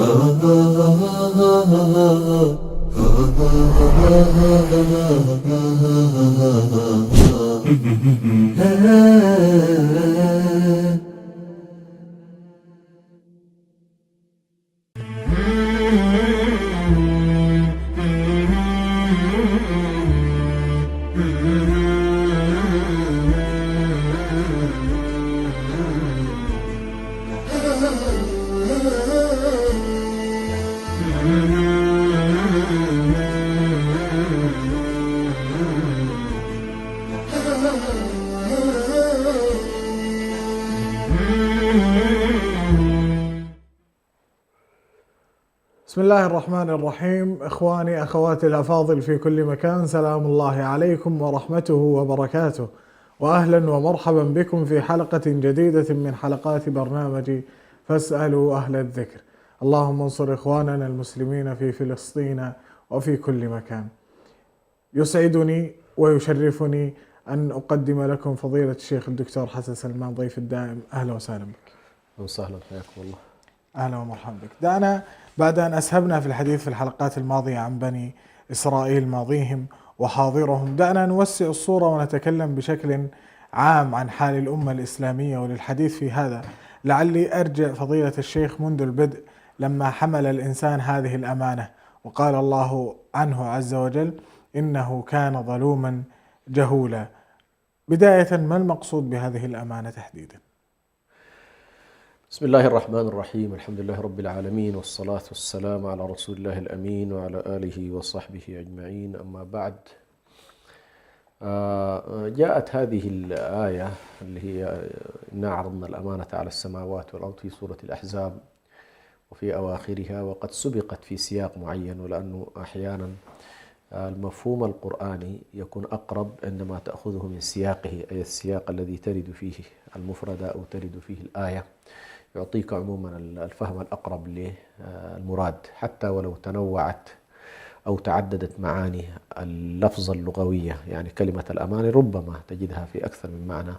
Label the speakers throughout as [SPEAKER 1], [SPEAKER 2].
[SPEAKER 1] بسم الله الرحمن الرحيم. إخواني أخواتي الأفاضل في كل مكان، سلام الله عليكم ورحمته وبركاته، وأهلا ومرحبا بكم في حلقة جديدة من حلقات برنامج فاسألوا أهل الذكر. اللهم انصر إخواننا المسلمين في فلسطين وفي كل مكان. يسعدني ويشرفني أن أقدم لكم فضيلة الشيخ الدكتور حسن سلمان ضيف الدائم. أهلا وسهلا بك.
[SPEAKER 2] وسهلا، حياكم الله.
[SPEAKER 1] أهلا ومرحبا بك. دعنا بعد أن أسهبنا في الحديث في الحلقات الماضية عن بني إسرائيل ماضيهم وحاضرهم، دعنا نوسع الصورة ونتكلم بشكل عام عن حال الأمة الإسلامية. وللحديث في هذا لعلي أرجع فضيلة الشيخ منذ البدء لما حمل الإنسان هذه الأمانة، وقال الله عنه عز وجل: إنه كان ظلوما جهولا. بداية، ما المقصود بهذه الأمانة تحديدا؟
[SPEAKER 2] بسم الله الرحمن الرحيم، الحمد لله رب العالمين، والصلاة والسلام على رسول الله الأمين وعلى آله وصحبه أجمعين. أما بعد، جاءت هذه الآية اللي هي إنا عرضنا الأمانة على السماوات والأرض في سورة الأحزاب وفي أواخرها، وقد سبقت في سياق معين، ولأنه أحيانا المفهوم القرآني يكون أقرب عندما تأخذه من سياقه، أي السياق الذي ترد فيه المفردة أو ترد فيه الآية، يعطيك عموما الفهم الأقرب للمراد، حتى ولو تنوعت أو تعددت معاني اللفظة اللغوية. يعني كلمة الأمانة ربما تجدها في أكثر من معنى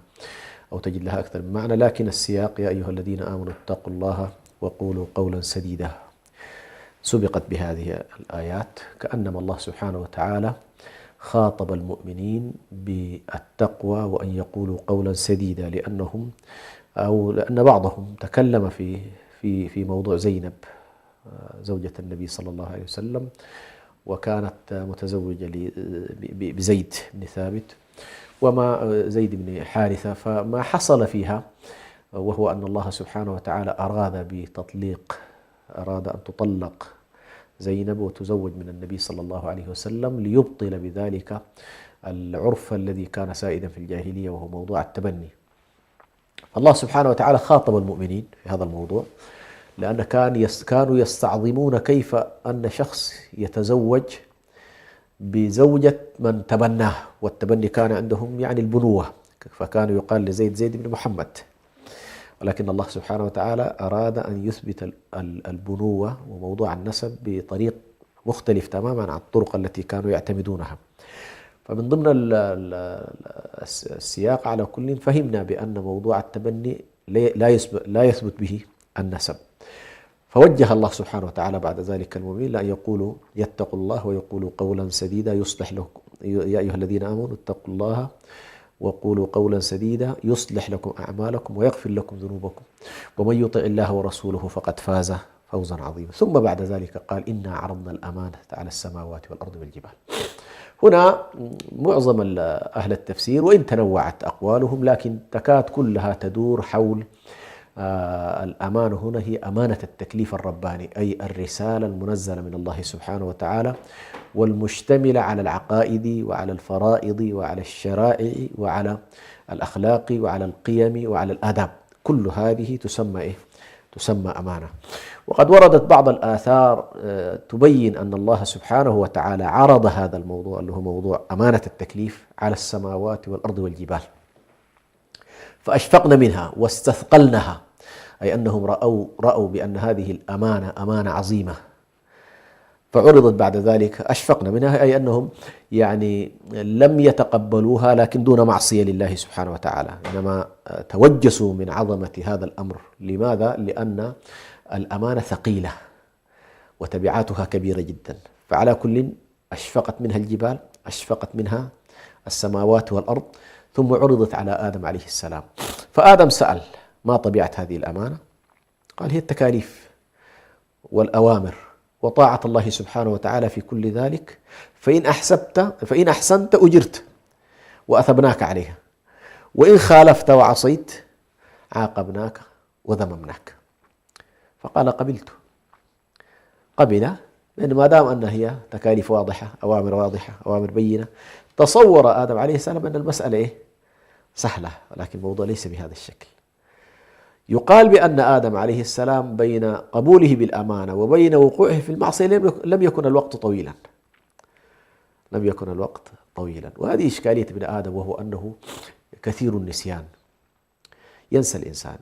[SPEAKER 2] أو تجد لها أكثر من معنى، لكن السياق: يا أيها الذين آمنوا اتقوا الله وقولوا قولا سديدا، سبقت بهذه الآيات، كأنما الله سبحانه وتعالى خاطب المؤمنين بالتقوى وأن يقولوا قولا سديدا، لأن بعضهم تكلم في موضوع زينب زوجة النبي صلى الله عليه وسلم، وكانت متزوجة بزيد بن ثابت وما زيد بن حارثة، فما حصل فيها وهو أن الله سبحانه وتعالى أراد أن تطلق زينب وتزوج من النبي صلى الله عليه وسلم، ليبطل بذلك العرف الذي كان سائدا في الجاهلية وهو موضوع التبني. الله سبحانه وتعالى خاطب المؤمنين في هذا الموضوع، لأن كانوا يستعظمون كيف أن شخص يتزوج بزوجة من تبناه، والتبني كان عندهم يعني البنوة، فكانوا يقال لزيد بن محمد، ولكن الله سبحانه وتعالى أراد أن يثبت البنوة وموضوع النسب بطريق مختلف تماما عن الطرق التي كانوا يعتمدونها. فمن ضمن السياق على كل فهمنا بأن موضوع التبني لا يثبت به النسب، فوجه الله سبحانه وتعالى بعد ذلك المؤمنين لأن يقولوا يتقوا الله ويقولوا قولا سديدا يصلح لكم، يا أيها الذين آمنوا اتقوا الله وقولوا قولا سديدا يصلح لكم أعمالكم ويغفر لكم ذنوبكم ومن يطع الله ورسوله فقد فاز فوزا عظيما. ثم بعد ذلك قال: إنا عرضنا الأمانة على السماوات والأرض والجبال. هنا معظم أهل التفسير، وإن تنوعت أقوالهم، لكن تكاد كلها تدور حول الأمانة هنا هي أمانة التكليف الرباني، أي الرسالة المنزلة من الله سبحانه وتعالى، والمشتملة على العقائد وعلى الفرائض وعلى الشرائع وعلى الأخلاق وعلى القيم وعلى الآداب. كل هذه تسمى أمانة. وقد وردت بعض الآثار تبين أن الله سبحانه وتعالى عرض هذا الموضوع اللي هو موضوع أمانة التكليف على السماوات والأرض والجبال، فأشفقن منها واستثقلنها، أي أنهم رأوا بأن هذه الأمانة أمانة عظيمة، فعرضت بعد ذلك أشفقن منها، أي أنهم يعني لم يتقبلوها لكن دون معصية لله سبحانه وتعالى، إنما توجسوا من عظمة هذا الأمر. لماذا؟ لأن الأمانة ثقيلة، وتبعاتها كبيرة جدا. فعلى كل أشفقت منها الجبال، أشفقت منها السماوات والأرض، ثم عرضت على آدم عليه السلام. فآدم سأل: ما طبيعة هذه الأمانة؟ قال: هي التكاليف والأوامر وطاعة الله سبحانه وتعالى في كل ذلك، فإن أحسنت أجرت وأثبناك عليها، وإن خالفت وعصيت عاقبناك وذممناك. فقال: قبلت. قبل، لأن ما دام أن هي تكاليف واضحة، أوامر واضحة، أوامر بينة. تصور آدم عليه السلام أن المسألة سهلة، ولكن الموضوع ليس بهذا الشكل. يقال بأن آدم عليه السلام بين قبوله بالأمانة وبين وقوعه في المعصية لم يكن الوقت طويلا، لم يكن الوقت طويلا. وهذه إشكالية ابن آدم، وهو أنه كثير النسيان. ينسى الإنسان،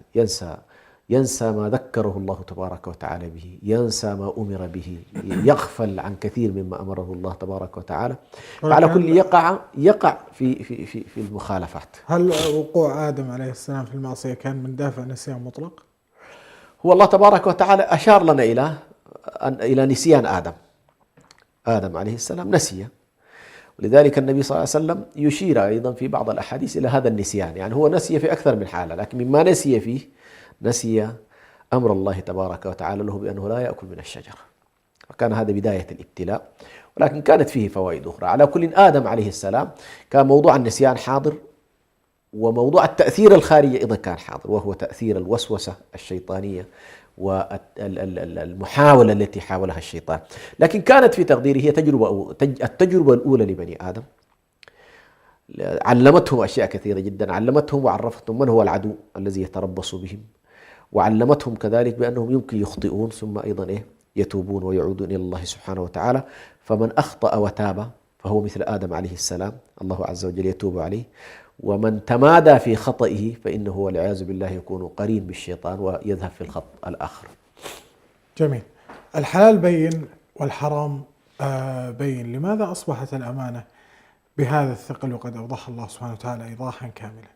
[SPEAKER 2] ينسى ما ذكره الله تبارك وتعالى به، ينسى ما أمر به، يغفل عن كثير مما أمره الله تبارك وتعالى. على كل يقع في المخالفات.
[SPEAKER 1] هل وقوع آدم عليه السلام في المعصية كان من دافع نسيان مطلق؟
[SPEAKER 2] هو الله تبارك وتعالى أشار لنا إلى نسيان آدم عليه السلام نسي، ولذلك النبي صلى الله عليه وسلم يشير أيضا في بعض الأحاديث إلى هذا النسيان. يعني هو نسي في أكثر من حالة، لكن مما نسي فيه نسي أمر الله تبارك وتعالى له بأنه لا يأكل من الشجرة، وكان هذا بداية الابتلاء، ولكن كانت فيه فوائد أخرى. على كل، آدم عليه السلام كان موضوع النسيان حاضر، وموضوع التأثير الخارجي أيضا كان حاضر، وهو تأثير الوسوسة الشيطانية والمحاولة التي حاولها الشيطان. لكن كانت في تقديره هي التجربة الأولى لبني آدم، علمتهم أشياء كثيرة جدا، علمتهم وعرفتهم من هو العدو الذي يتربص بهم، وعلمتهم كذلك بأنهم يمكن يخطئون ثم أيضا يتوبون ويعودون إلى الله سبحانه وتعالى. فمن أخطأ وتاب فهو مثل آدم عليه السلام، الله عز وجل يتوب عليه. ومن تمادى في خطئه فإنه والعياذ بالله يكون قرين بالشيطان ويذهب في الخط الآخر.
[SPEAKER 1] جميل. الحلال بين والحرام بين، لماذا أصبحت الأمانة بهذا الثقل وقد أوضح الله سبحانه وتعالى إيضاحا كاملا؟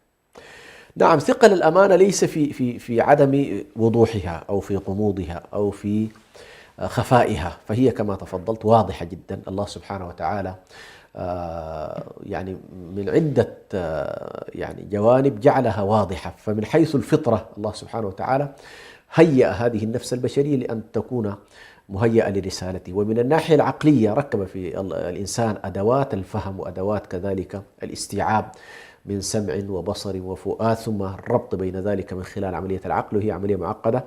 [SPEAKER 2] نعم، ثقل الأمانة ليس في عدم وضوحها أو في غموضها أو في خفائها، فهي كما تفضلت واضحة جدا. الله سبحانه وتعالى يعني من عدة يعني جوانب جعلها واضحة. فمن حيث الفطرة الله سبحانه وتعالى هيأ هذه النفس البشرية لأن تكون مهيئة لرسالته، ومن الناحية العقلية ركب في الإنسان أدوات الفهم وأدوات كذلك الاستيعاب من سمع وبصر وفؤاد، ثم الربط بين ذلك من خلال عملية العقل، وهي عملية معقدة،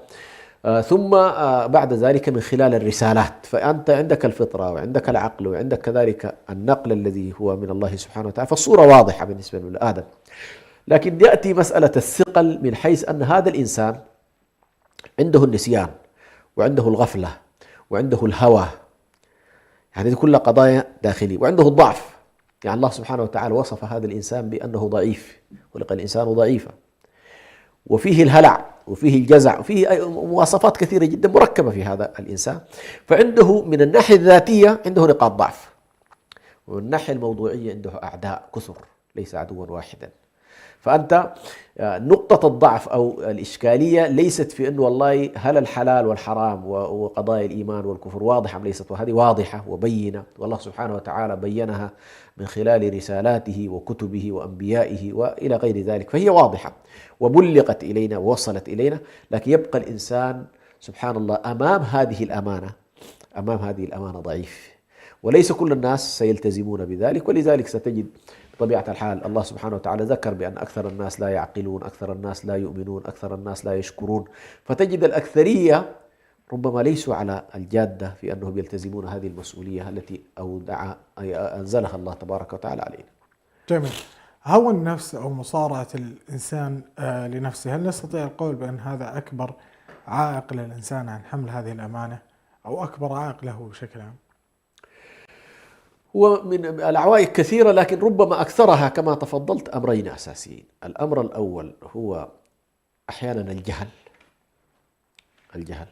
[SPEAKER 2] ثم بعد ذلك من خلال الرسالات. فأنت عندك الفطرة وعندك العقل وعندك كذلك النقل الذي هو من الله سبحانه وتعالى، فالصورة واضحة بالنسبة لآدم. لكن يأتي مسألة الثقل من حيث أن هذا الإنسان عنده النسيان وعنده الغفلة وعنده الهوى، يعني هذه كلها قضايا داخلية، وعنده الضعف. يعني الله سبحانه وتعالى وصف هذا الإنسان بأنه ضعيف، خلق الإنسان ضعيفا، وفيه الهلع وفيه الجزع وفيه مواصفات كثيرة جدا مركبة في هذا الإنسان. فعنده من الناحية الذاتية عنده نقاط ضعف، ومن الناحية الموضوعية عنده أعداء كثر ليس عدوا واحدا. فأنت نقطة الضعف أو الإشكالية ليست في أنه والله هل الحلال والحرام وقضايا الإيمان والكفر واضحة أم ليست، وهذه واضحة وبينة، والله سبحانه وتعالى بينها من خلال رسالاته وكتبه وأنبيائه وإلى غير ذلك، فهي واضحة وبلغت إلينا ووصلت إلينا. لكن يبقى الإنسان سبحان الله أمام هذه الأمانة ضعيف، وليس كل الناس سيلتزمون بذلك. ولذلك ستجد بطبيعة الحال الله سبحانه وتعالى ذكر بأن أكثر الناس لا يعقلون، أكثر الناس لا يؤمنون، أكثر الناس لا يشكرون. فتجد الأكثرية ربما ليسوا على الجادة في أنهم يلتزمون هذه المسؤولية التي أنزلها الله تبارك وتعالى علينا.
[SPEAKER 1] جميل. هوى النفس أو مصارعة الإنسان لنفسه، هل نستطيع القول بأن هذا أكبر عائق للإنسان عن حمل هذه الأمانة، أو أكبر عائق له بشكل عام؟
[SPEAKER 2] ومن العوائق كثيرة، لكن ربما أكثرها كما تفضلت أمرين أساسيين. الأمر الأول هو أحيانا الجهل.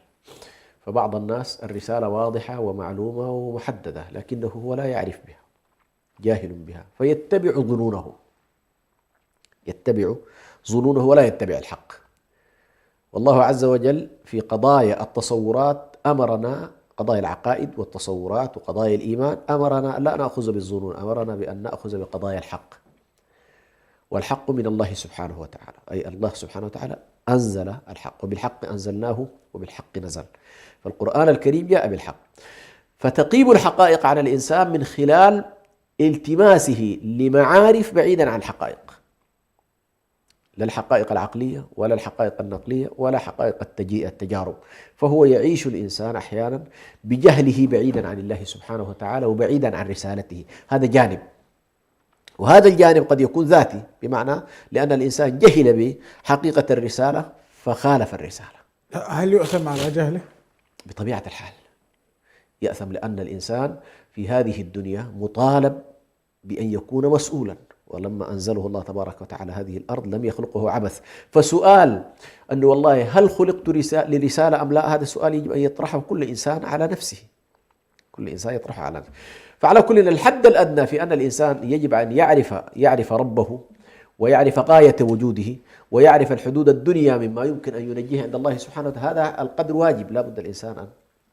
[SPEAKER 2] فبعض الناس الرسالة واضحة ومعلومة ومحددة لكنه هو لا يعرف بها، جاهل بها، فيتبع ظنونه ولا يتبع الحق. والله عز وجل في قضايا التصورات أمرنا قضايا العقائد والتصورات وقضايا الإيمان أمرنا لا نأخذ بالظنون، أمرنا بأن نأخذ بقضايا الحق، والحق من الله سبحانه وتعالى، أي الله سبحانه وتعالى أنزل الحق، وبالحق أنزلناه وبالحق نزل، فالقرآن الكريم جاء بالحق. فتقيم الحقائق على الإنسان من خلال التماسه لمعارف بعيدا عن الحقائق، لا الحقائق العقلية ولا الحقائق النقلية ولا حقائق التجارب، فهو يعيش الإنسان أحيانا بجهله بعيدا عن الله سبحانه وتعالى وبعيدا عن رسالته، هذا جانب. وهذا الجانب قد يكون ذاتي، بمعنى لأن الإنسان جهل بحقيقة الرسالة فخالف الرسالة.
[SPEAKER 1] هل يؤثم على جهله؟
[SPEAKER 2] بطبيعة الحال يأثم، لأن الإنسان في هذه الدنيا مطالب بأن يكون مسؤولا، ولما أنزله الله تبارك وتعالى هذه الأرض لم يخلقه عبث. فسؤال أنه والله هل خلقت لرسالة أم لا، هذا سؤال يجب أن يطرحه كل إنسان على نفسه، كل إنسان يطرحه على نفسه. فعلى كل الحد الأدنى في أن الإنسان يجب أن يعرف ربه ويعرف غاية وجوده ويعرف الحدود الدنيا مما يمكن أن ينجيه عند الله سبحانه وتعالى، هذا القدر واجب لا بد الإنسان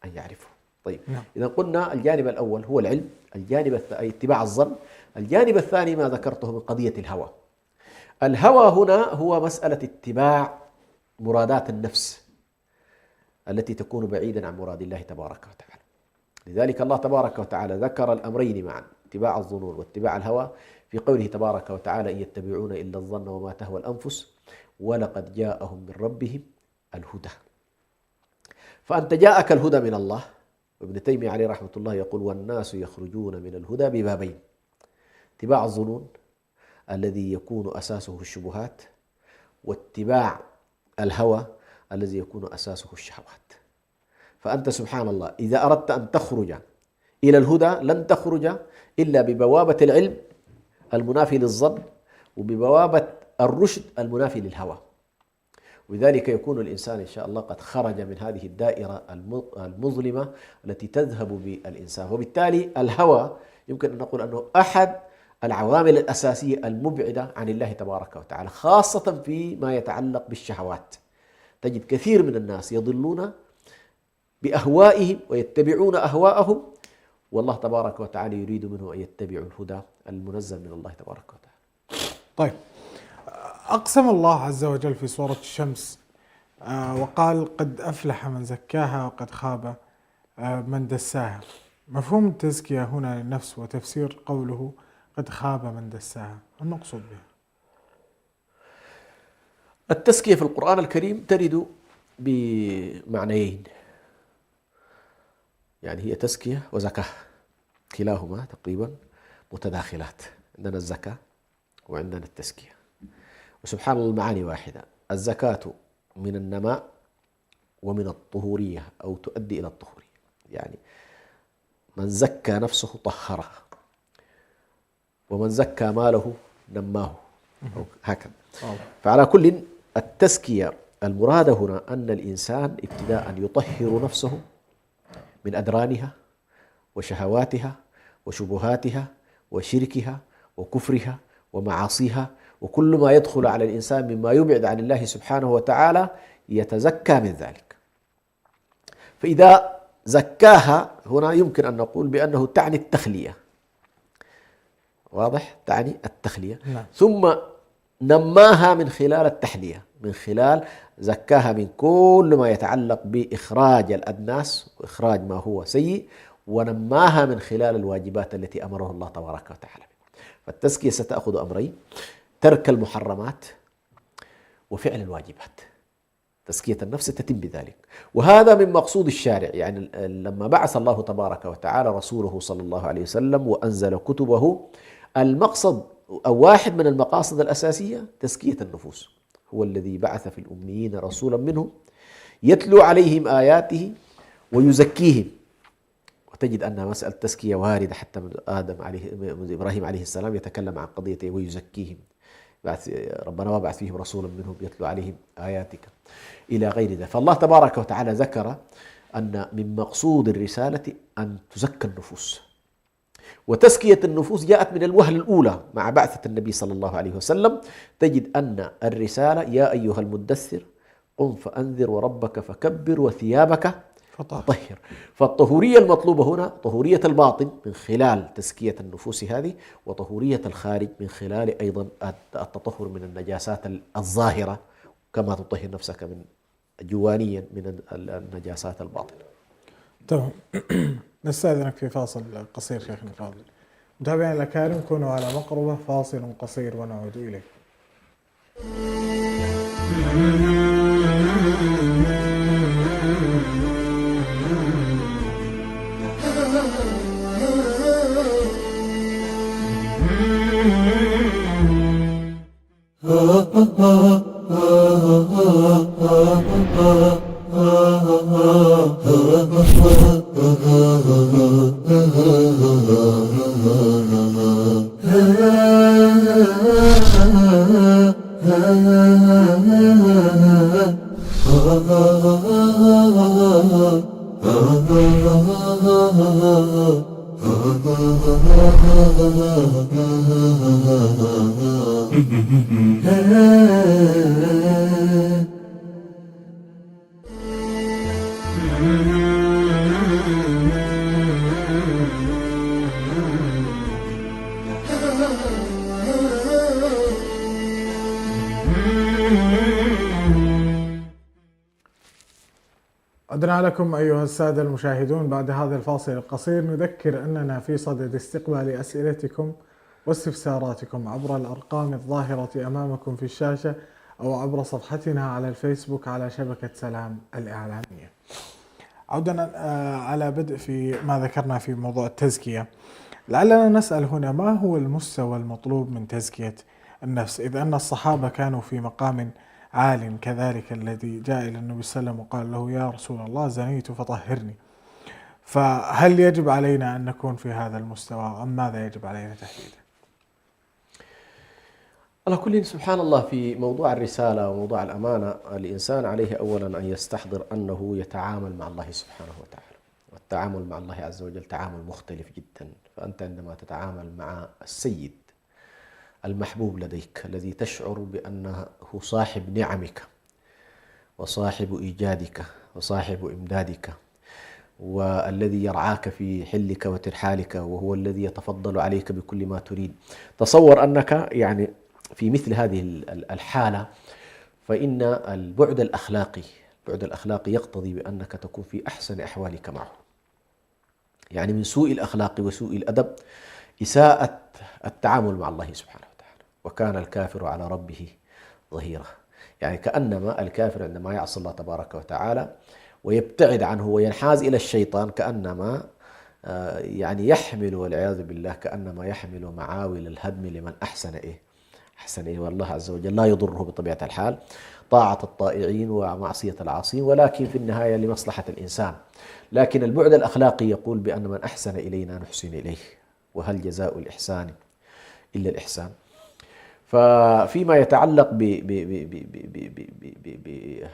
[SPEAKER 2] أن يعرفه. طيب إذا قلنا الجانب الأول هو العلم، الجانب الثاني اتباع الظن، الجانب الثاني ما ذكرته من قضية الهوى. الهوى هنا هو مسألة اتباع مرادات النفس التي تكون بعيدا عن مراد الله تبارك وتعالى. لذلك الله تبارك وتعالى ذكر الأمرين معا، اتباع الظنون واتباع الهوى، في قوله تبارك وتعالى: إن يتبعون إلا الظن وما تهوى الأنفس ولقد جاءهم من ربهم الهدى. فأنت جاءك الهدى من الله، وابن تيمية عليه رحمة الله يقول: والناس يخرجون من الهدى ببابين: اتباع الظنون الذي يكون أساسه الشبهات، واتباع الهوى الذي يكون أساسه الشهوات. فأنت سبحان الله إذا أردت أن تخرج إلى الهدى لن تخرج إلا ببوابة العلم المنافي للظن، وببوابة الرشد المنافي للهوى. ولذلك يكون الإنسان إن شاء الله قد خرج من هذه الدائرة المظلمة التي تذهب بالإنسان. وبالتالي الهوى يمكن أن نقول أنه أحد العوامل الأساسية المبعدة عن الله تبارك وتعالى، خاصة فيما يتعلق بالشهوات. تجد كثير من الناس يضلون بأهوائهم ويتبعون أهواءهم، والله تبارك وتعالى يريد منه أن يتبعوا الهدى المنزل من الله تبارك وتعالى.
[SPEAKER 1] طيب، أقسم الله عز وجل في سورة الشمس وقال: قد أفلح من زكاها وقد خاب من دساها. مفهوم التزكية هنا للنفس وتفسير قوله قد خاب من دساها، المقصود به
[SPEAKER 2] التزكية في القرآن الكريم ترد بمعنيين، يعني هي تزكية وزكاة، كلاهما تقريبا متداخلات. عندنا الزكاة وعندنا التزكية، وسبحان الله المعاني واحدة. الزكاة من النماء ومن الطهورية أو تؤدي إلى الطهورية، يعني من زكى نفسه طهره، ومن زكى ماله نماه، هكذا. فعلى كل التزكية المراد هنا أن الإنسان ابتداء يطهر نفسه من أدرانها وشهواتها وشبهاتها وشركها وكفرها ومعاصيها، وكل ما يدخل على الإنسان مما يبعد عن الله سبحانه وتعالى يتزكى من ذلك. فإذا زكاها هنا يمكن أن نقول بأنه تعني التخلية، واضح؟ تعني التخلية. ثم نماها من خلال التحلية، من خلال زكاها من كل ما يتعلق بإخراج الأدناس وإخراج ما هو سيء، ونماها من خلال الواجبات التي أمره الله تبارك وتعالى. فالتزكية ستأخذ أمرين: ترك المحرمات وفعل الواجبات. تزكية النفس تتم بذلك، وهذا من مقصود الشارع. يعني لما بعث الله تبارك وتعالى رسوله صلى الله عليه وسلم وأنزل كتبه، المقصد أو واحد من المقاصد الأساسية تزكية النفوس. هو الذي بعث في الأميين رسولا منهم يتلو عليهم آياته ويزكيهم. وتجد أن مسألة التزكية واردة حتى من إبراهيم عليه السلام يتكلم عن قضية ويزكيهم، ربنا وابعث فيهم رسولا منهم يتلو عليهم آياتك إلى غير ذلك. فالله تبارك وتعالى ذكر أن من مقصود الرسالة أن تزكى النفوس، وتزكية النفوس جاءت من الوهلة الأولى مع بعثة النبي صلى الله عليه وسلم. تجد أن الرسالة: يا أيها المدثر قم فأنذر وربك فكبر وثيابك فطهر. فالطهورية المطلوبة هنا طهورية الباطن من خلال تزكية النفوس هذه، وطهورية الخارج من خلال أيضا التطهر من النجاسات الظاهرة، كما تطهر نفسك من جوانيا من النجاسات الباطنة.
[SPEAKER 1] تمام. نستأذنك في فاصل قصير شيخنا الفاضل. متابعينا الأكارم، كونوا على مقربة، فاصل قصير ونعود إليكم. عدنا لكم أيها السادة المشاهدون بعد هذا الفاصل القصير. نذكر أننا في صدد استقبال أسئلتكم واستفساراتكم عبر الأرقام الظاهرة أمامكم في الشاشة أو عبر صفحتنا على الفيسبوك على شبكة سلام الإعلامية. عودنا على بدء في ما ذكرنا في موضوع التزكية، لعلنا نسأل هنا: ما هو المستوى المطلوب من تزكية النفس؟ إذ أن الصحابة كانوا في مقام عال كذلك الذي جاء إلى النبي صلى الله عليه وسلم وقال له: يا رسول الله زنيت فطهرني. فهل يجب علينا أن نكون في هذا المستوى أم ماذا يجب علينا تحديدا؟
[SPEAKER 2] على كل، سبحان الله، في موضوع الرسالة وموضوع الأمانة الإنسان عليه أولا أن يستحضر أنه يتعامل مع الله سبحانه وتعالى، والتعامل مع الله عز وجل تعامل مختلف جدا. فأنت عندما تتعامل مع السيد المحبوب لديك الذي تشعر بأنه صاحب نعمك وصاحب إيجادك وصاحب إمدادك، والذي يرعاك في حلك وترحالك، وهو الذي يتفضل عليك بكل ما تريد. تصور أنك يعني في مثل هذه الحالة، فإن البعد الأخلاقي يقتضي بأنك تكون في أحسن أحوالك معه. يعني من سوء الأخلاق وسوء الأدب إساءة التعامل مع الله سبحانه وتعالى. وكان الكافر على ربه ظهيرا، يعني كأنما الكافر عندما يعصي الله تبارك وتعالى ويبتعد عنه وينحاز إلى الشيطان، كأنما يعني يحمل، والعياذ بالله، كأنما يحمل معاول الهدم لمن أحسن والله عز وجل لا يضره بطبيعة الحال طاعة الطائعين ومعصية العاصين، ولكن في النهاية لمصلحة الإنسان. لكن البعد الأخلاقي يقول بأن من أحسن إلينا نحسن إليه، وهل جزاء الإحسان إلا الإحسان. ففيما يتعلق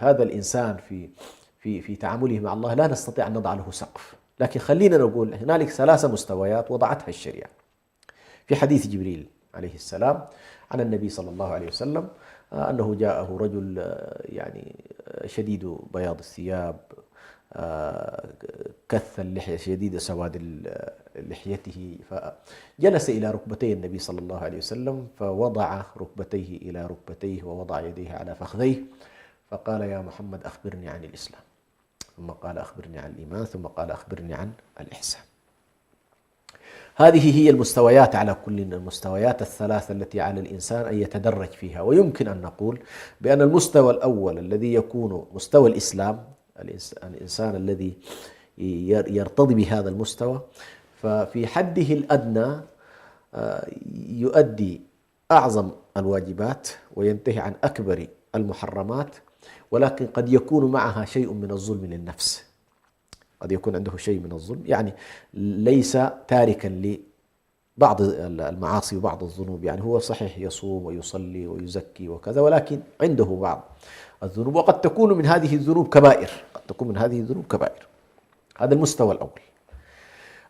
[SPEAKER 2] بهذا الإنسان في تعامله مع الله لا نستطيع أن نضع له سقف، لكن خلينا نقول هنالك 3 مستويات وضعتها الشريعة. في حديث جبريل عليه السلام عن النبي صلى الله عليه وسلم أنه جاءه رجل يعني شديد بياض الثياب، كث اللحية، شديد سواد لحيته، فجلس إلى ركبتي النبي صلى الله عليه وسلم، فوضع ركبتيه إلى ركبتيه ووضع يديه على فخذيه، فقال: يا محمد أخبرني عن الإسلام، ثم قال: أخبرني عن الإيمان، ثم قال: أخبرني عن الإحسان. هذه هي المستويات، على كل المستويات ال3 التي على الإنسان أن يتدرج فيها. ويمكن أن نقول بأن المستوى الأول الذي يكون مستوى الإسلام، الإنسان الذي يرتضي بهذا المستوى، ففي حده الأدنى يؤدي أعظم الواجبات وينتهي عن أكبر المحرمات، ولكن قد يكون معها شيء من الظلم للنفس، قد يكون عنده شيء من الظلم، يعني ليس تاركا لبعض المعاصي وبعض الذنوب. يعني هو صحيح يصوم ويصلي ويزكي وكذا، ولكن عنده بعض الذنوب، وقد تكون من هذه الذنوب كبائر، هذا المستوى الأول.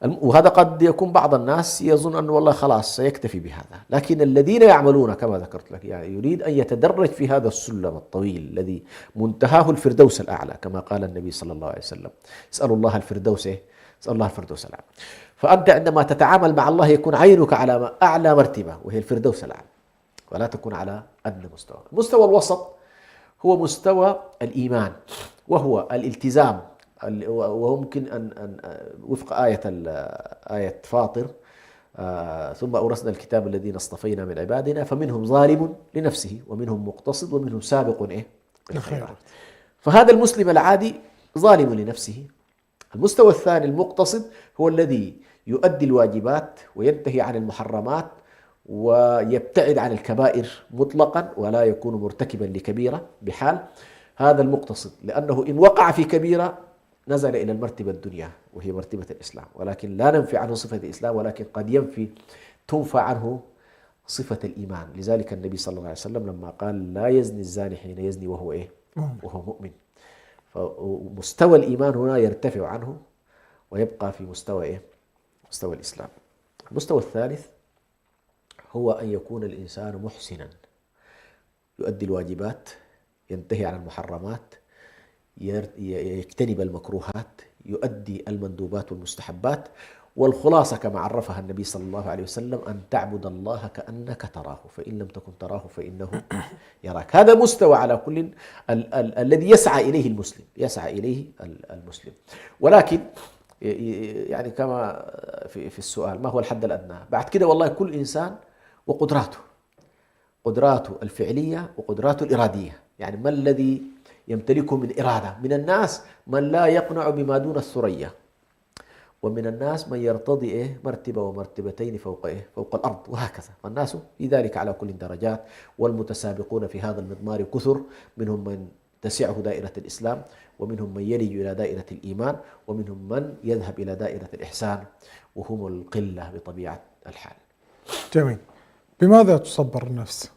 [SPEAKER 2] وهذا قد يكون بعض الناس يظن أنه والله خلاص سيكتفي بهذا، لكن الذين يعملون كما ذكرت لك يعني يريد أن يتدرج في هذا السلم الطويل الذي منتهاه الفردوس الأعلى كما قال النبي صلى الله عليه وسلم: اسألوا الله الفردوس، اسأل الله الفردوس الأعلى. فأنت عندما تتعامل مع الله يكون عينك على أعلى مرتبة وهي الفردوس الأعلى، ولا تكون على أدنى مستوى. المستوى الوسط هو مستوى الإيمان، وهو الالتزام، وممكن أن وفق آية فاطر: ثم أورثنا الكتاب الذين اصطفينا من عبادنا فمنهم ظالم لنفسه ومنهم مقتصد ومنهم سابق بالخيرات. فهذا المسلم العادي ظالم لنفسه. المستوى الثاني المقتصد هو الذي يؤدي الواجبات وينتهي عن المحرمات ويبتعد عن الكبائر مطلقا ولا يكون مرتكبا لكبيرة بحال. هذا المقتصد، لأنه إن وقع في كبيرة نزل إلى المرتبة الدنيا وهي مرتبة الإسلام، ولكن لا ننفي عنه صفة الإسلام، ولكن قد تنفى عنه صفة الإيمان. لذلك النبي صلى الله عليه وسلم لما قال: لا يزني الزاني حين يزني وهو وهو مؤمن. فمستوى الإيمان هنا يرتفع عنه ويبقى في مستوى مستوى الإسلام. المستوى الثالث هو أن يكون الإنسان محسنا، يؤدي الواجبات، ينتهي عن المحرمات، يجتنب المكروهات، يؤدي المندوبات والمستحبات. والخلاصة كما عرفها النبي صلى الله عليه وسلم: أن تعبد الله كأنك تراه فإن لم تكن تراه فإنه يراك. هذا مستوى على كل الذي يسعى إليه المسلم. ولكن يعني كما في السؤال: ما هو الحد الأدنى؟ بعد كده والله كل إنسان قدراته الفعلية وقدراته الإرادية. يعني ما الذي يمتلكه من إرادة؟ من الناس من لا يقنع بما دون الثريا، ومن الناس من يرتضي مرتبة ومرتبتين فوق الأرض، وهكذا. فالناس في ذلك على كل درجات، والمتسابقون في هذا المضمار كثر، منهم من تسعه دائرة الإسلام، ومنهم من يلج إلى دائرة الإيمان، ومنهم من يذهب إلى دائرة الإحسان، وهم القلة بطبيعة الحال.
[SPEAKER 1] جميل. بماذا تصبر النفس؟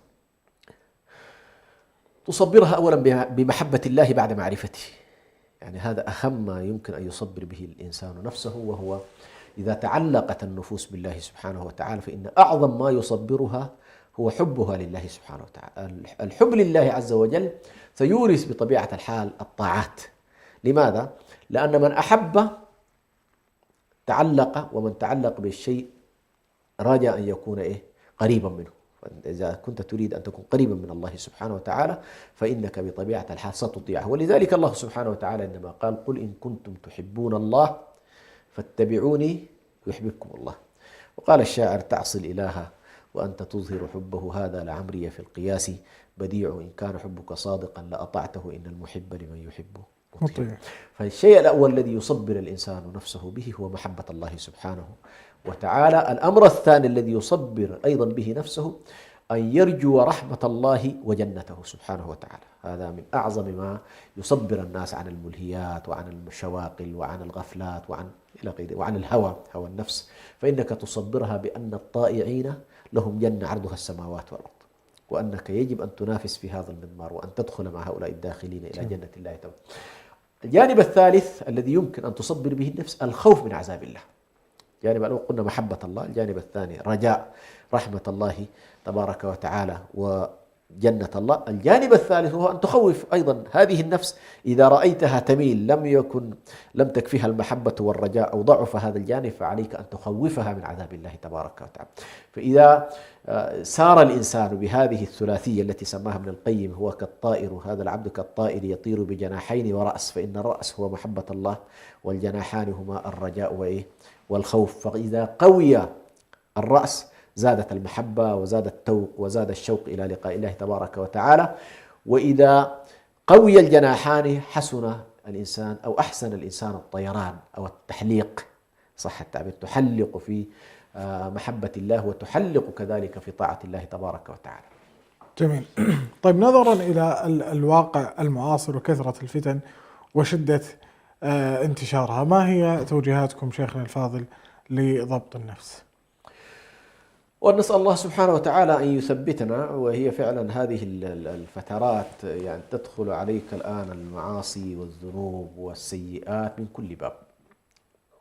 [SPEAKER 2] تصبرها أولا بمحبة الله بعد معرفته. يعني هذا أهم ما يمكن أن يصبر به الإنسان نفسه، وهو إذا تعلقت النفوس بالله سبحانه وتعالى فإن أعظم ما يصبرها هو حبها لله سبحانه وتعالى. الحب لله عز وجل سيورث بطبيعة الحال الطاعات. لماذا؟ لأن من أحب تعلق، ومن تعلق بالشيء رجاء أن يكون قريبا منه. إذا كنت تريد أن تكون قريبا من الله سبحانه وتعالى فإنك بطبيعة الحال ستطيعه. ولذلك الله سبحانه وتعالى عندما قال: قل إن كنتم تحبون الله فاتبعوني يحببكم الله. وقال الشاعر: تعصي الإله وأنت تظهر حبه، هذا لعمري في القياس بديع، إن كان حبك صادقا لأطعته، إن المحب لمن يحبه مطيع. فالشيء الأول الذي يصبر الإنسان نفسه به هو محبة الله سبحانه وتعالى. الأمر الثاني الذي يصبر أيضا به نفسه أن يرجو رحمة الله وجنته سبحانه وتعالى. هذا من أعظم ما يصبر الناس عن الملهيات وعن الشواغل وعن الغفلات وعن الهوى النفس. فإنك تصبرها بأن الطائعين لهم جنة عرضها السماوات والأرض، وأنك يجب أن تنافس في هذا المضمار وأن تدخل مع هؤلاء الداخلين إلى جنة الله تعالى. الجانب الثالث الذي يمكن أن تصبر به النفس الخوف من عذاب الله. جانب الأول قلنا محبة الله، الجانب الثاني رجاء رحمة الله تبارك وتعالى وجنة الله. الجانب الثالث هو أن تخوف أيضا هذه النفس. إذا رأيتها تميل لم تكفيها المحبة والرجاء أو ضعف هذا الجانب، فعليك أن تخوفها من عذاب الله تبارك وتعالى. فإذا سار الإنسان بهذه الثلاثية التي سماها ابن القيم: هو كالطائر، هذا العبد كالطائر يطير بجناحين ورأس، فإن الرأس هو محبة الله والجناحان هما الرجاء والخوف. فإذا قوي الرأس زادت المحبة وزاد التوق وزاد الشوق إلى لقاء الله تبارك وتعالى. وإذا قوي الجناحان حسن الإنسان أو أحسن الإنسان الطيران أو التحليق، صح التعبير، تحلق في محبة الله وتحلق كذلك في طاعة الله تبارك وتعالى.
[SPEAKER 1] جميل. طيب، نظرا إلى الواقع المعاصر وكثرة الفتن وشدة انتشارها، ما هي توجيهاتكم شيخنا الفاضل لضبط النفس؟
[SPEAKER 2] ونسأل الله سبحانه وتعالى أن يثبتنا. وهي فعلا هذه الفترات يعني تدخل عليك الآن المعاصي والذنوب والسيئات من كل باب،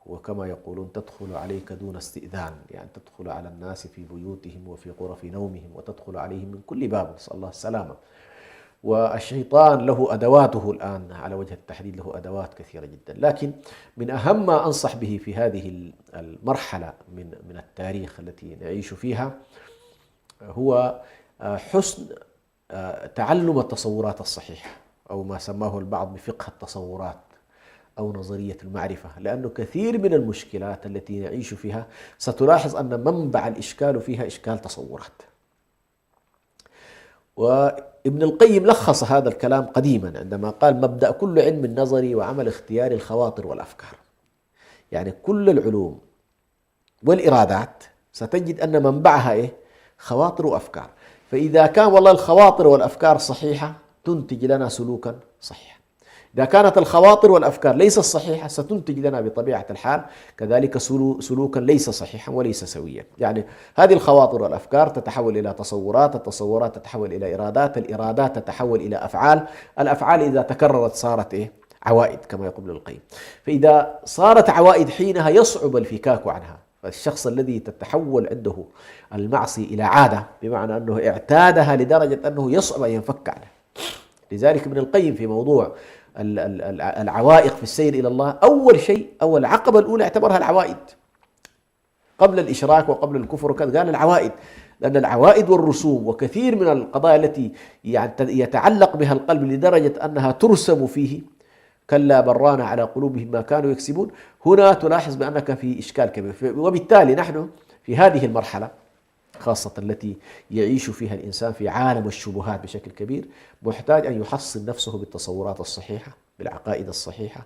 [SPEAKER 2] وكما يقولون تدخل عليك دون استئذان، يعني تدخل على الناس في بيوتهم وفي غرف نومهم وتدخل عليهم من كل باب، نسأل الله السلامة. والشيطان له أدواته الآن، على وجه التحديد له أدوات كثيرة جدا، لكن من أهم ما أنصح به في هذه المرحلة من التاريخ التي نعيش فيها هو حسن تعلم التصورات الصحيحة، أو ما سماه البعض بفقه التصورات أو نظرية المعرفة، لأنه كثير من المشكلات التي نعيش فيها ستلاحظ أن منبع الإشكال فيها إشكال تصورات. وابن القيم لخص هذا الكلام قديما عندما قال: مبدأ كل علم نظري وعمل اختياري الخواطر والأفكار. يعني كل العلوم والإرادات ستجد أن منبعها إيه؟ خواطر وأفكار. فإذا كان والله الخواطر والأفكار صحيحة تنتج لنا سلوكا صحيحا، إذا كانت الخواطر والأفكار ليست صحيحة ستنتج لنا بطبيعة الحال كذلك سلوكا ليس صحيحا وليس سويا. يعني هذه الخواطر والأفكار تتحول إلى تصورات، التصورات تتحول إلى إرادات، الإرادات تتحول إلى أفعال، الأفعال إذا تكررت صارت إيه؟ عوائد كما يقول ابن القيم. فإذا صارت عوائد حينها يصعب الفكاك عنها. فالشخص الذي تتحول عنده المعصية إلى عادة، بمعنى أنه اعتادها لدرجة أنه يصعب أن ينفك عنها. لذلك ابن القيم في موضوع العوائق في السير إلى الله، أول شيء أو العقبة الأولى اعتبرها العوائد قبل الإشراك وقبل الكفر، وكذا قال العوائد، لأن العوائد والرسوم وكثير من القضايا التي يتعلق بها القلب لدرجة أنها ترسم فيه، كلا بران على قلوبهم ما كانوا يكسبون، هنا تلاحظ بأنك في إشكال كبير. وبالتالي نحن في هذه المرحلة خاصة التي يعيش فيها الإنسان في عالم الشبهات بشكل كبير، محتاج أن يحصن نفسه بالتصورات الصحيحة، بالعقائد الصحيحة،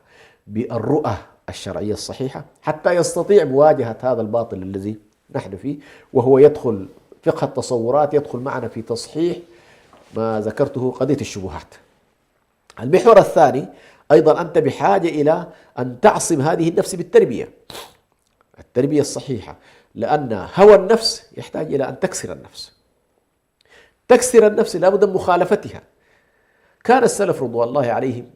[SPEAKER 2] بالرؤى الشرعية الصحيحة، حتى يستطيع مواجهة هذا الباطل الذي نحن فيه، وهو يدخل فقه التصورات، يدخل معنا في تصحيح ما ذكرته قضية الشبهات. المحور الثاني أيضا أنت بحاجة إلى أن تعصم هذه النفس بالتربية، التربية الصحيحة، لأن هوى النفس يحتاج إلى أن تكسر النفس. تكسر النفس لابد من مخالفتها. كان السلف رضوان الله عليهم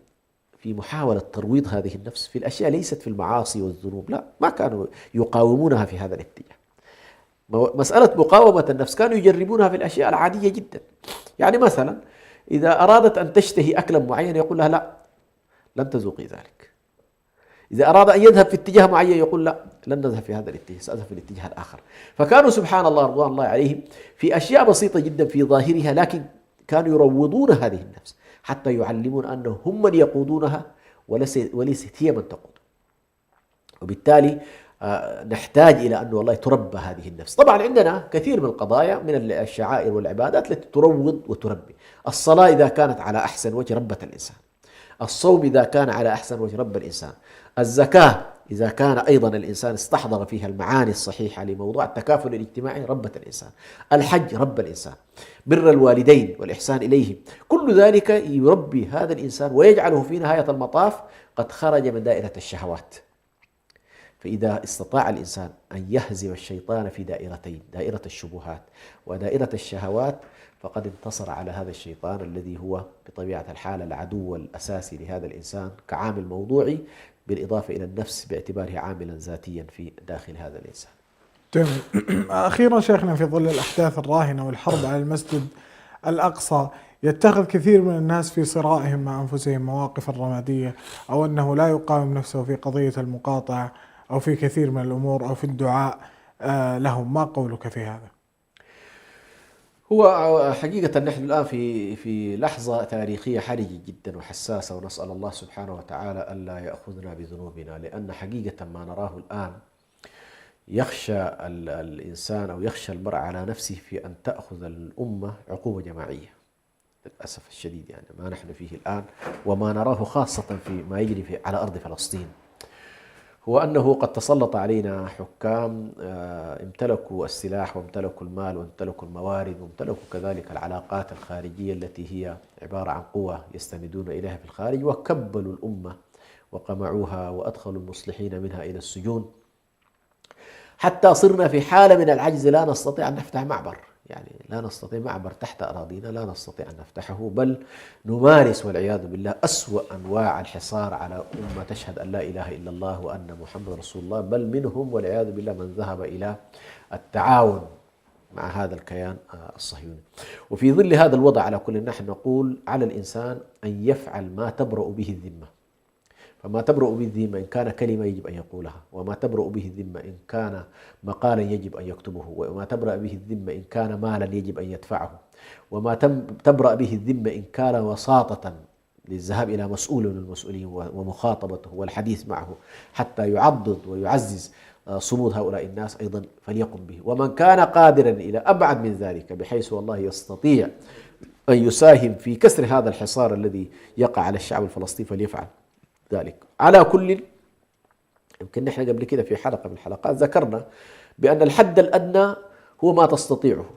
[SPEAKER 2] في محاولة ترويض هذه النفس في الأشياء ليست في المعاصي والذنوب، لا، ما كانوا يقاومونها في هذا الاتجاه. مسألة مقاومة النفس كانوا يجربونها في الأشياء العادية جدا. يعني مثلا إذا أرادت أن تشتهي أكلا معين يقول لها لا، لن تذوقي ذلك. إذا أراد أن يذهب في اتجاه معين يقول لا، لن نذهب في هذا الاتجاه، سأذهب في الاتجاه الآخر. فكانوا سبحان الله رضوان الله عليهم في أشياء بسيطة جدا في ظاهرها، لكن كانوا يروضون هذه النفس حتى يعلمون أنهم هم من يقودونها وليست هي من تقود. وبالتالي نحتاج إلى أن والله تربى هذه النفس. طبعا عندنا كثير من القضايا من الشعائر والعبادات التي تروض وتربي. الصلاة إذا كانت على أحسن وجه ربت الإنسان، الصوم إذا كان على أحسن وجه رب الإنسان، الزكاة إذا كان أيضا الإنسان استحضر فيها المعاني الصحيحة لموضوع التكافل الاجتماعي ربت الإنسان، الحج رب الإنسان، بر الوالدين والإحسان إليهم، كل ذلك يربي هذا الإنسان ويجعله في نهاية المطاف قد خرج من دائرة الشهوات. فإذا استطاع الإنسان أن يهزم الشيطان في دائرتين، دائرة الشبهات ودائرة الشهوات، فقد انتصر على هذا الشيطان الذي هو بطبيعة الحال العدو الأساسي لهذا الإنسان كعامل موضوعي، بالإضافة إلى النفس باعتبارها عاملا ذاتيا في داخل هذا الإنسان.
[SPEAKER 1] جميل. أخيرا شيخنا، في ظل الأحداث الراهنة والحرب على المسجد الأقصى، يتخذ كثير من الناس في صراعهم مع أنفسهم مواقف رمادية، أو أنه لا يقاوم نفسه في قضية المقاطعة أو في كثير من الأمور أو في الدعاء لهم. ما قولك في هذا؟
[SPEAKER 2] هو حقيقة نحن الآن في لحظة تاريخية حرجة جدا وحساسة، ونسأل الله سبحانه وتعالى ألا يأخذنا بذنوبنا، لأن حقيقة ما نراه الآن يخشى الإنسان أو يخشى المرء على نفسه في أن تأخذ الأمة عقوبة جماعية للأسف الشديد. يعني ما نحن فيه الآن وما نراه خاصة في ما يجري على أرض فلسطين هو أنه قد تسلط علينا حكام امتلكوا السلاح وامتلكوا المال وامتلكوا الموارد وامتلكوا كذلك العلاقات الخارجية التي هي عبارة عن قوة يستندون إليها في الخارج، وكبلوا الأمة وقمعوها وأدخلوا المصلحين منها إلى السجون، حتى صرنا في حالة من العجز لا نستطيع أن نفتح معبر. يعني لا نستطيع معبر تحت أراضينا لا نستطيع أن نفتحه، بل نمارس والعياذ بالله أسوأ أنواع الحصار على أمة تشهد أن لا إله إلا الله وأن محمد رسول الله، بل منهم والعياذ بالله من ذهب إلى التعاون مع هذا الكيان الصهيوني. وفي ظل هذا الوضع على كل نحن نقول على الإنسان أن يفعل ما تبرأ به الذمة. فما تبرأ به الذمة إن كان كلمة يجب أن يقولها، وما تبرأ به الذمة إن كان مقالا يجب أن يكتبه، وما تبرأ به الذمة إن كان مالا يجب أن يدفعه، وما تبرأ به الذمة إن كان وساطة للذهاب إلى مسؤول من المسؤولين ومخاطبته والحديث معه حتى يعضد ويعزز صمود هؤلاء الناس أيضا فليقم به. ومن كان قادرا إلى أبعد من ذلك بحيث والله يستطيع أن يساهم في كسر هذا الحصار الذي يقع على الشعب الفلسطيني فليفعل ذلك. على كل، يمكن نحن قبل كده في حلقة من الحلقات ذكرنا بأن الحد الأدنى هو ما تستطيعه.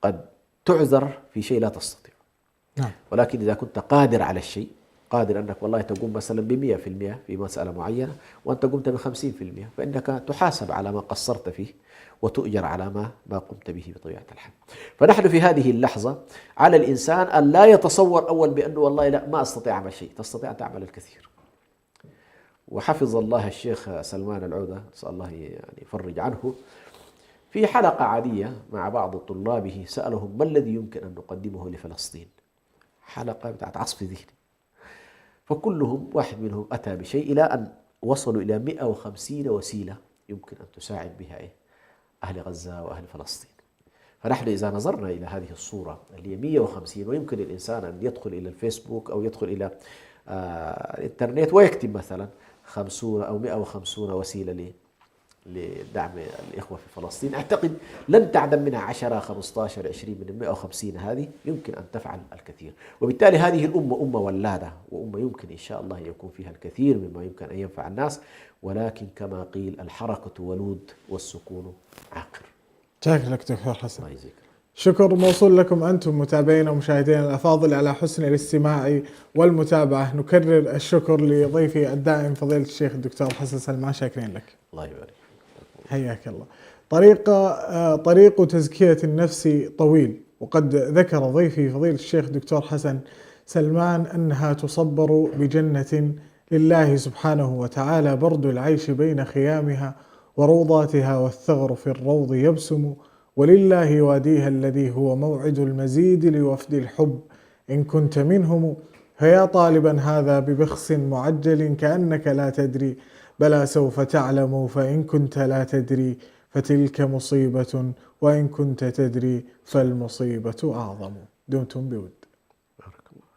[SPEAKER 2] قد تعذر في شيء لا تستطيع، ولكن إذا كنت قادر على الشيء، قادر أنك والله تقوم مثلا ب100% في مسألة معينة وأنت قمت ب50%، فإنك تحاسب على ما قصرت فيه وتؤجر على ما قمت به بطبيعة الحال. فنحن في هذه اللحظة على الإنسان أن لا يتصور أول بأنه والله لا ما أستطيع أعمل شيء، تستطيع أن تعمل الكثير. وحفظ الله الشيخ سلمان العودة نسأل الله يعني يفرج عنه، في حلقة عادية مع بعض طلابه سألهم ما الذي يمكن أن نقدمه لفلسطين، حلقة بتاعت عصف ذهني، فكلهم واحد منهم أتى بشيء إلى أن وصلوا إلى 150 وسيلة يمكن أن تساعد بها أهل غزة وأهل فلسطين. فنحن إذا نظرنا إلى هذه الصورة اللي هي 150، ويمكن الإنسان أن يدخل إلى الفيسبوك أو يدخل إلى الإنترنت ويكتب مثلا 50 أو 150 وسيلة لدعم الإخوة في فلسطين، أعتقد لن تعدم منها 10 15 20 من 150 هذه، يمكن أن تفعل الكثير. وبالتالي هذه الأمة أمة ولادة، وأمة يمكن إن شاء الله يكون فيها الكثير مما يمكن أن ينفع الناس، ولكن كما قيل الحركة ولود والسكون عاقر.
[SPEAKER 1] شكرا لك دكتور حسن.
[SPEAKER 2] الله يجزيك.
[SPEAKER 1] شكر موصول لكم أنتم متابعينا ومشاهدينا الأفاضل على حسن الاستماع والمتابعة. نكرر الشكر لضيفي الدائم فضيلة الشيخ الدكتور حسن سلمان، شاكرين لك.
[SPEAKER 2] الله يبارك.
[SPEAKER 1] حياك الله. طريق تزكية النفس طويل، وقد ذكر ضيفي فضيلة الشيخ الدكتور حسن سلمان أنها تصبر بجنة لله سبحانه وتعالى، برد العيش بين خيامها وروضاتها، والثغر في الروض يبسم، ولله واديها الذي هو موعد المزيد لوفد الحب إن كنت منهم. فيا طالبا هذا ببخس معجل كأنك لا تدري، بلى سوف تعلم فإن كنت لا تدري، فتلك مصيبة وإن كنت تدري فالمصيبة أعظم. دمتم بود.
[SPEAKER 2] بارك الله.